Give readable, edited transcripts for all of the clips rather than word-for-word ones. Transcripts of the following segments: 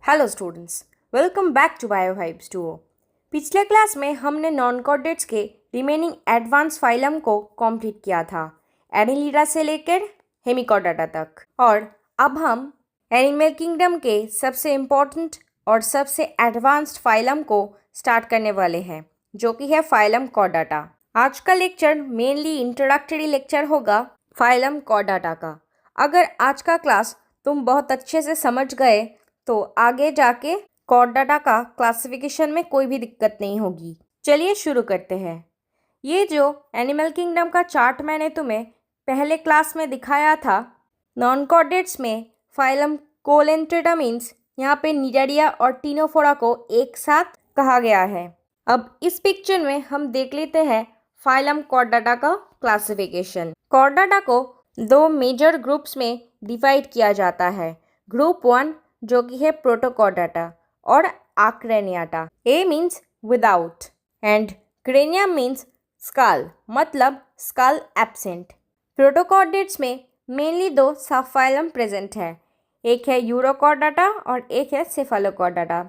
Hello students, welcome back to bio vibes duo. पिछले class में हमने नॉन कॉर्डेट्स के रिमेनिंग एडवांस फाइलम को कंप्लीट किया था, एनिलिडा से लेकर हेमिकॉर्डाटा तक। और अब हम एनिमल किंगडम के सबसे इम्पोर्टेंट और सबसे एडवांस्ड फाइलम को स्टार्ट करने वाले हैं, जो कि है फाइलम कॉर्डाटा। आज का लेक्चर मेनली इंट्रोडक्टरी लेक्चर होगा फाइलम कॉर्डाटा का। अगर आज का क्लास तुम बहुत अच्छे से समझ गए तो आगे जाके कॉर्डाटा का क्लासिफिकेशन में कोई भी दिक्कत नहीं होगी। चलिए शुरू करते हैं। ये जो एनिमल किंगडम का चार्ट मैंने तुम्हें पहले क्लास में दिखाया था, नॉन कॉर्डेट्स में फाइलम कोलेंट्रेटा मीन्स यहाँ पे निडारिया और टीनोफोरा को एक साथ कहा गया है। अब इस पिक्चर में हम देख लेते हैं फाइलम कॉर्डाटा का क्लासिफिकेशन। कॉर्डाटा को दो मेजर ग्रुप्स में डिवाइड किया जाता है। ग्रुप 1 जो कि है प्रोटोकॉर्डाटा और Acraniata. A means without and cranium means skull, मतलब स्कल एब्सेंट। प्रोटोकॉर्डेट्स में मेनली दो सब फाइलम प्रेजेंट है, एक है यूरोकॉर्डाटा और एक है सेफालोकॉर्डाटा।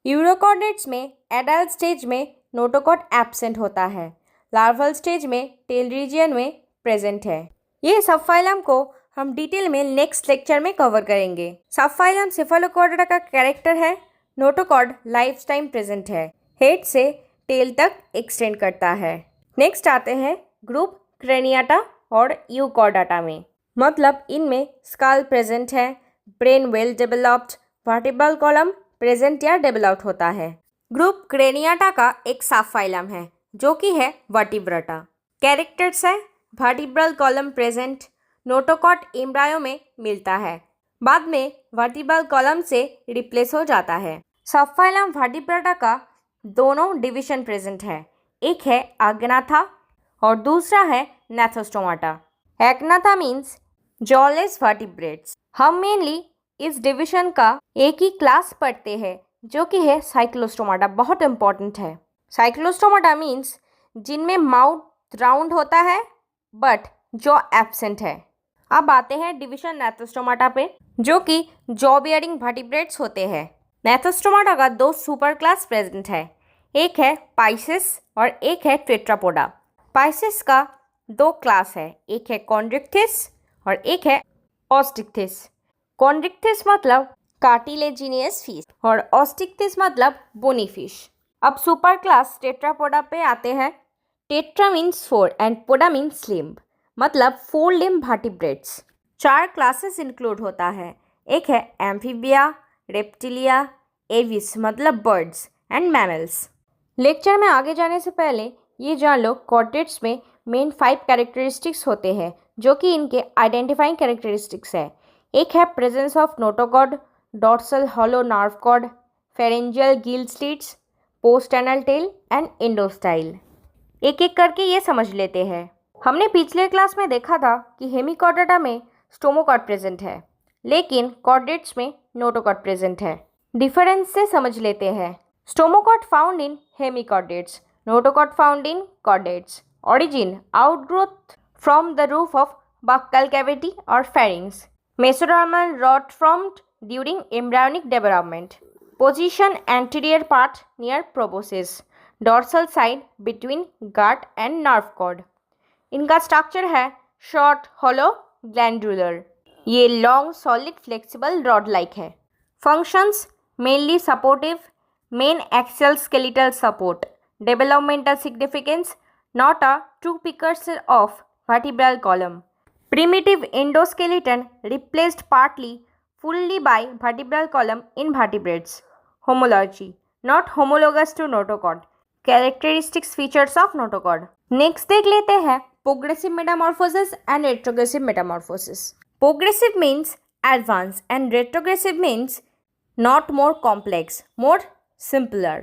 यूरोकॉर्डेट्स में एडल्ट स्टेज में नोटोकॉर्ड एब्सेंट होता है, लार्वल स्टेज में टेल रीजियन में प्रेजेंट है। ये सब फाइलम को हम डिटेल में नेक्स्ट लेक्चर में कवर करेंगे। सबफाइलम सेफालोकॉर्डाटा का कैरेक्टर है नोटोकॉर्ड लाइफ टाइम प्रेजेंट है, हेड से टेल तक एक्सटेंड करता है। नेक्स्ट आते हैं ग्रुप क्रेनियाटा और यूकॉर्डाटा में, मतलब इनमें स्कल प्रेजेंट है, brain well developed, vertebral column present या डेवलप्ड होता है। ग्रुप क्रेनियाटा का एक सबफाइलम है जो कि है वर्टिब्रेटा। कैरेक्टर्स है वर्टिब्रल कॉलम प्रेजेंट, नोटोकॉट एम्ब्रायो में मिलता है, बाद में वर्टिब्रल कॉलम से रिप्लेस हो जाता है। सबफाइलम वर्टिब्रेटा का दोनों डिवीजन प्रेजेंट है, एक है एग्नाथा और दूसरा है नेथोस्टोमाटा। एग्नाथा मीन्स जॉलेस वर्टिब्रेट्स। हम मेनली इस डिवीजन का एक ही क्लास पढ़ते हैं जो कि है साइक्लोस्टोमाटा, बहुत इंपॉर्टेंट है। साइक्लोस्टोमाटा मीन्स जिनमें माउथ राउंड होता है बट जॉ एब्सेंट है। अब आते हैं डिवीजन नेथोस्टोमाटा पे, जो कि जॉ बियरिंग वर्टिब्रेट्स होते हैं। नेथोस्टोमाटा का दो सुपर क्लास प्रेजेंट है, एक है पाइसेस और एक है टेट्रापोडा। पाइसेस का दो क्लास है, एक है कॉन्ड्रिक्थिस और एक है ऑस्टिक्थिस। कॉन्ड्रिक्थिस मतलब कार्टिलेजिनियस फिश और ऑस्टिक्थिस मतलब बोनी फिश। अब सुपर क्लास टेट्रापोडा पे आते हैं। Tetra means 4 and poda means limb, मतलब 4 लिम्ब वर्टिब्रेट्स। 4 क्लासेस इंक्लूड होता है, एक है एम्फीबिया, रेप्टिलिया, एविस मतलब बर्ड्स एंड मैमल्स। लेक्चर में आगे जाने से पहले ये जान लो कॉर्डेट्स में मेन 5 कैरेक्टरिस्टिक्स होते हैं जो कि इनके आइडेंटिफाइंग कैरेक्टरिस्टिक्स है। एक है presence of notochord, dorsal hollow nerve cord, pharyngeal gill slits, post anal tail and endostyle. एक एक करके ये समझ लेते हैं। हमने पिछले क्लास में देखा था कि हेमिकॉर्डाटा में स्टोमोकॉर्ड प्रेजेंट है, लेकिन कॉर्डेट्स में नोटोकॉर्ड प्रेजेंट है। डिफरेंस से समझ लेते हैं। Stomochord found in hemichordates, notochord found in chordates. Origin outgrowth from the roof of buccal cavity or pharynx. Mesodermal rod formed during embryonic development. Position anterior part near proboscis. Dorsal side between gut and nerve cord. इनका structure है short hollow glandular. ये long solid flexible rod like है। Functions mainly supportive, main axial skeletal support, developmental significance not a true precursor of vertebral column. Primitive endoskeleton replaced partly fully by vertebral column in vertebrates. Homology not homologous to notochord. Characteristics features of notochord. Next देख लेते हैं progressive metamorphosis and retrogressive metamorphosis. Progressive means advanced and retrogressive means not more complex, more simpler.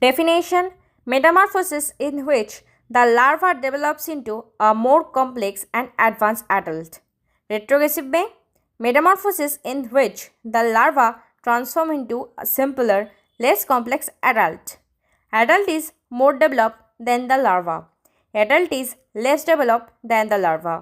Definition: metamorphosis in which the larva develops into a more complex and advanced adult. Retrogressive में metamorphosis in which the larva transform into a simpler, less complex adult. Adult is more developed than the larva. Adult is less developed than the larva.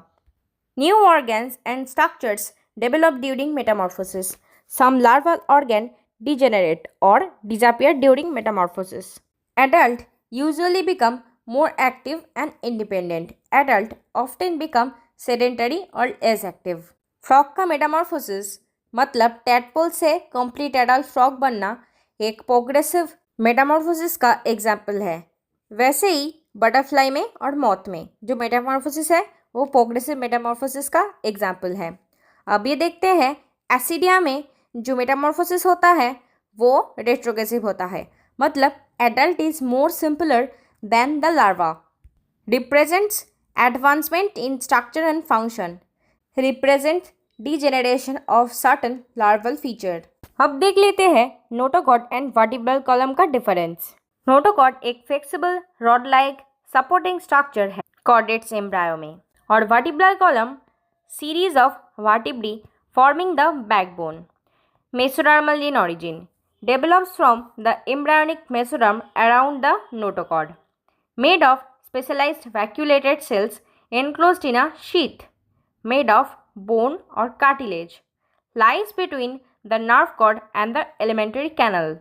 New organs and structures develop during metamorphosis. Some larval organ degenerate or disappear during metamorphosis. Adult usually become more active and independent. Adult often become sedentary or less active. Frog का Metamorphosis मतलब tadpole से complete adult frog बनना एक progressive Metamorphosis का example है। वैसे ही butterfly में और मॉथ में जो मेटामॉर्फोसिस है वो प्रोग्रेसिव मेटामॉर्फोसिस का एग्जाम्पल है। अब ये देखते हैं एसिडिया में जो मेटामॉर्फोसिस होता है वो रेट्रोग्रेसिव होता है, मतलब adult is more simpler than the larva, represents advancement in structure and function, represent degeneration of certain larval feature. अब देख लेते हैं नोटोकॉट एंड वर्टिब्रल कॉलम का डिफरेंस। नोटोकॉट एक flexible rod like supporting structure है कॉर्डेट्स एम्ब्रायो में, और vertebral column series of vertebrae forming the backbone. Mesodermal in origin, develops from the embryonic mesoderm around the notochord, made of specialized vacuolated cells enclosed in a sheath made of bone or cartilage, lies between the nerve cord and the alimentary canal,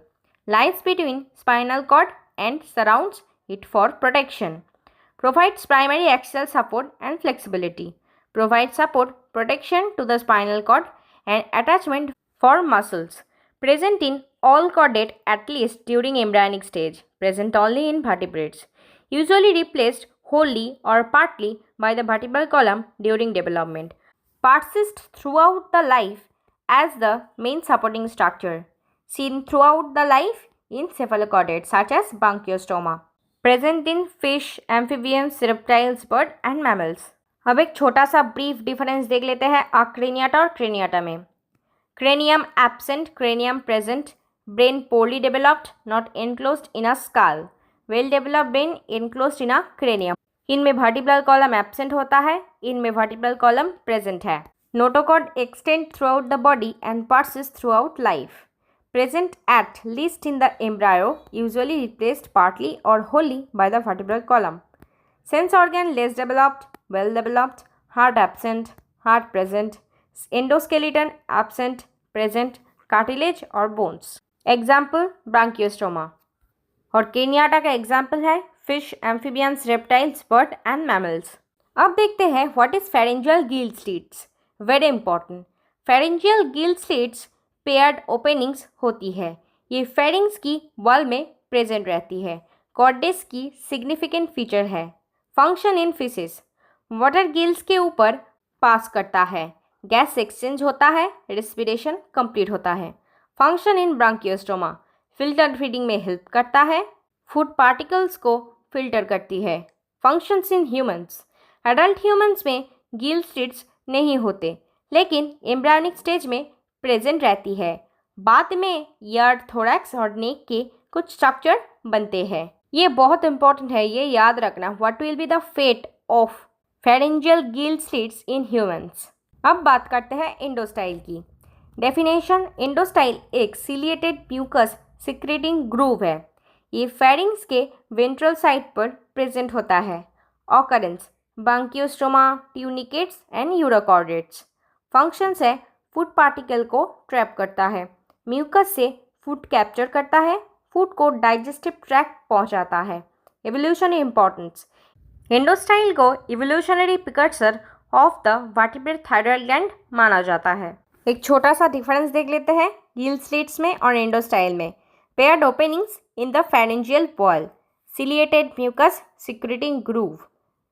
lies between spinal cord and surrounds it for protection, provides primary axial support and flexibility, provides support protection to the spinal cord and attachment for muscles, present in all chordate at least during embryonic stage, present only in vertebrates, usually replaced wholly or partly by the vertebral column during development, persists throughout the life as the main supporting structure, seen throughout the life in cephalochordates such as Branchiostoma, present in fish, amphibians, reptiles, bird and mammals. अब एक छोटा सा brief difference देख लेते हैं अक्रेनियाटा और Craniata में। Cranium absent, cranium present, brain poorly developed, not enclosed in a skull, well developed brain enclosed in a cranium. इनमें वर्टिब्रल कॉलम एब्सेंट होता है, इनमें वर्टिब्रल कॉलम प्रेजेंट है। Notochord extend throughout the body and persist throughout life, present at least in the embryo, usually replaced partly और wholly by the vertebral column. Sense organ less developed, well developed, heart absent, heart present, endoskeleton absent, present, cartilage और bones. Example Branchiostoma। और केनियाटा का example है fish, amphibians, reptiles, bird and mammals. अब देखते हैं what is pharyngeal gill slits. Very important, pharyngeal gill slits paired openings होती है। ये फेरिंग्स की वॉल में प्रेजेंट रहती है। कॉर्डेस की सिग्निफिकेंट फीचर है। Function in fishes, water gills के ऊपर पास करता है, गैस एक्सचेंज होता है, रेस्पिरेशन कंप्लीट होता है। फंक्शन इन ब्रांकियोस्टोमा, फिल्टर फीडिंग में हेल्प करता है, फूड पार्टिकल्स को फिल्टर करती है। Functions in humans, adult humans में गिल स्लिट्स नहीं होते, लेकिन एम्ब्रायोनिक स्टेज में प्रेजेंट रहती है। बाद में ईयर, थोरैक्स और नेक के कुछ स्ट्रक्चर बनते हैं। ये बहुत इंपॉर्टेंट है, ये याद रखना। What will be the fate of pharyngeal gill slits in humans. अब बात करते हैं इंडोस्टाइल की। डेफिनेशन, इंडोस्टाइल एक सिलिएटेड म्यूकस सिक्रेटिंग ग्रूव है। ये फेरिंग्स के वेंट्रल साइड पर प्रेजेंट होता है। Occurrence, Branchiostoma, tunicates and urochordates. Functions है, फूड पार्टिकल को ट्रैप करता है, म्यूकस से फूड कैप्चर करता है, फूड को डाइजेस्टिव ट्रैक्ट पहुंचाता है। एवोल्यूशन इंपॉर्टेंस, इंडोस्टाइल को evolutionary precursor of the vertebrate thyroid gland माना जाता है। एक छोटा सा डिफरेंस देख लेते हैं गिल स्लिट्स में और इंडोस्टाइल में। Paired openings in the pharyngeal wall, ciliated mucus secreting groove,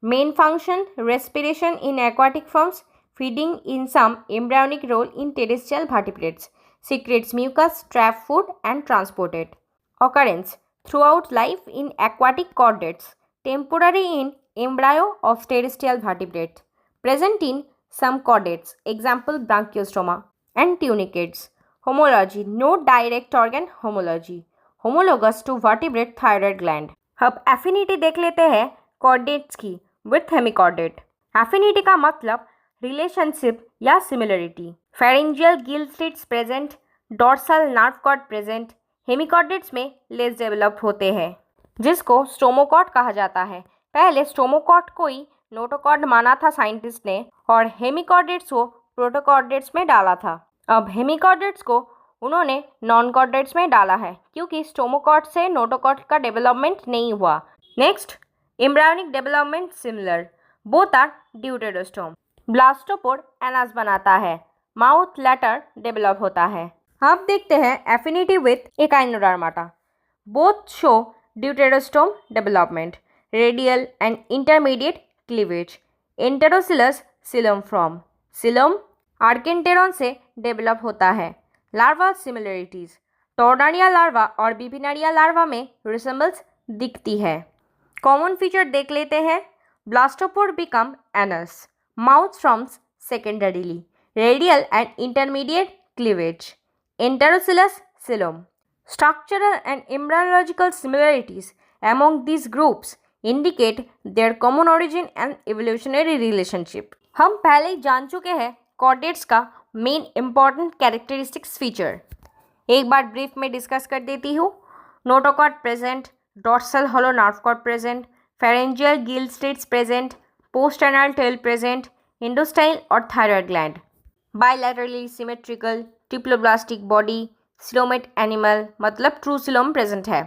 main function respiration in aquatic forms, feeding in some embryonic role in terrestrial vertebrates, secretes mucus, trap food and transport it. Occurrence throughout life in aquatic chordates, temporary in embryo of terrestrial vertebrate, present in some chordates, example Branchiostoma and tunicates. Homology, no direct organ homology, homologous to vertebrate thyroid gland. अब affinity देख लेते हैं chordates की with hemichordate. Affinity का मतलब relationship या similarity. Pharyngeal gill slits present, dorsal nerve cord present, hemichordates में less developed होते हैं, जिसको स्टोमोकॉर्ड कहा जाता है। पहले स्टोमोकॉर्ड को ही नोटोकॉर्ड माना था साइंटिस्ट ने और हेमिकॉर्डेट्स को प्रोटोकॉर्डेट्स में डाला था। अब हेमिकॉर्डेट्स को उन्होंने नॉन कॉर्डेट्स में डाला है क्योंकि स्टोमोकॉर्ड से नोटोकॉर्ड का डेवलपमेंट नहीं हुआ। Next, embryonic development similar, both are deuterostome. Blastopore anus बनाता है, माउथ लेटर डेवलप होता है। अब देखते हैं affinity with Echinodermata. Both show deuterostome development, radial and intermediate cleavage. Enterocoelous coelom from coelom archenteron से डेवलप होता है। लार्वा सिमिलरिटीज, टोर्नारिया लार्वा और बिबिनारिया लार्वा में रिसेम्बल्स दिखती है। कॉमन फीचर देख लेते हैं। Blastopore become anus, mouth forms secondarily, radial and intermediate cleavage. Enterocoelous coelom. Structural and embryological similarities among these groups indicate their common origin and evolutionary relationship. हम पहले ही जान चुके हैं कॉर्डेट्स का मेन इंपॉर्टेंट कैरेक्टरिस्टिक्स फीचर। एक बार brief में discuss कर देती हूँ। Notochord present, dorsal hollow nerve cord present, pharyngeal गिल्ड slits present, post anal tail present, endostyle और thyroid gland, bilaterally symmetrical triploblastic body, coelomate animal मतलब ट्रू सिलोम प्रेजेंट है।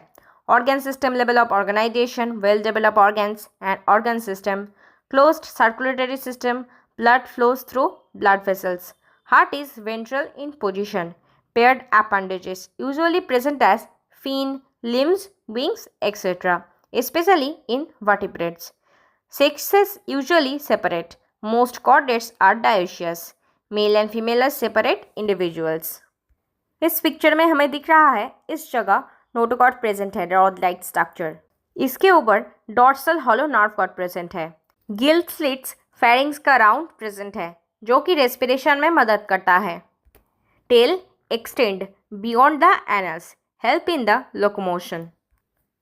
Organ system level of organisation, well develop organs and organ system, closed circulatory system, blood flows through blood vessels, heart is ventral in position, paired appendages usually present as fin, limbs, wings, etc., especially in vertebrates. Sexes usually separate. Most chordates are dioecious. Male and female are separate individuals. इस picture में हमें दिख रहा है इस जगह notochord present है, rod like structure. इसके ऊपर dorsal hollow nerve cord present है। गिल्ड स्लिट्स फेरिंग्स का राउंड प्रेजेंट है जो कि रेस्पिरेशन में मदद करता है। Tail extend beyond the anals, help in the locomotion.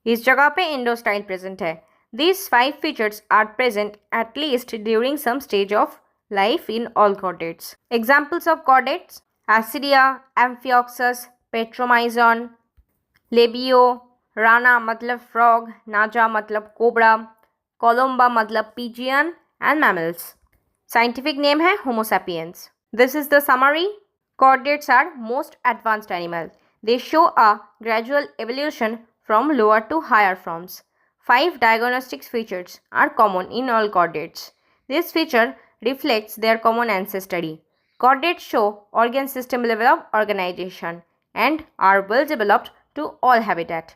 इस जगह पे इंडोस्टाइल प्रेजेंट है। These 5 features are present at least during some stage of life in all chordates. Examples of chordates: Acidia, Amphioxus, Petromyzon, Labio, Rana मतलब frog, Naja मतलब cobra, Columba मतलब pigeon and mammals. Scientific name है Homo sapiens. This is the summary. Chordates are most advanced animals. They show a gradual evolution from lower to higher forms. 5 diagnostic features are common in all chordates. This feature reflects their common ancestry. Chordates show organ system level of organization and are well developed to all habitat.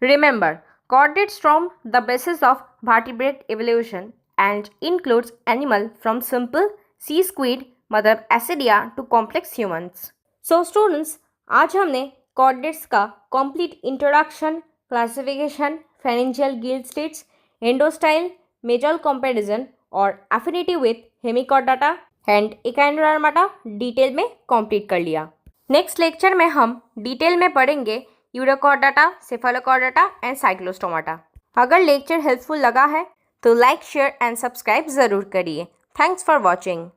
Remember, chordates form the basis of vertebrate evolution and includes animal from simple sea squid मतलब Acidia to complex humans. So students, आज हमने chordates का complete introduction, classification, pharyngeal gill slits, endostyle, major comparison और affinity with hemichordata and Echinodermata detail में complete कर लिया। Next lecture में हम डिटेल में पढ़ेंगे यूरोकॉर्डाटा, सेफालोकॉर्डाटा एंड साइक्लोस्टोमाटा। अगर लेक्चर हेल्पफुल लगा है तो लाइक, शेयर एंड सब्सक्राइब ज़रूर करिए। Thanks for watching.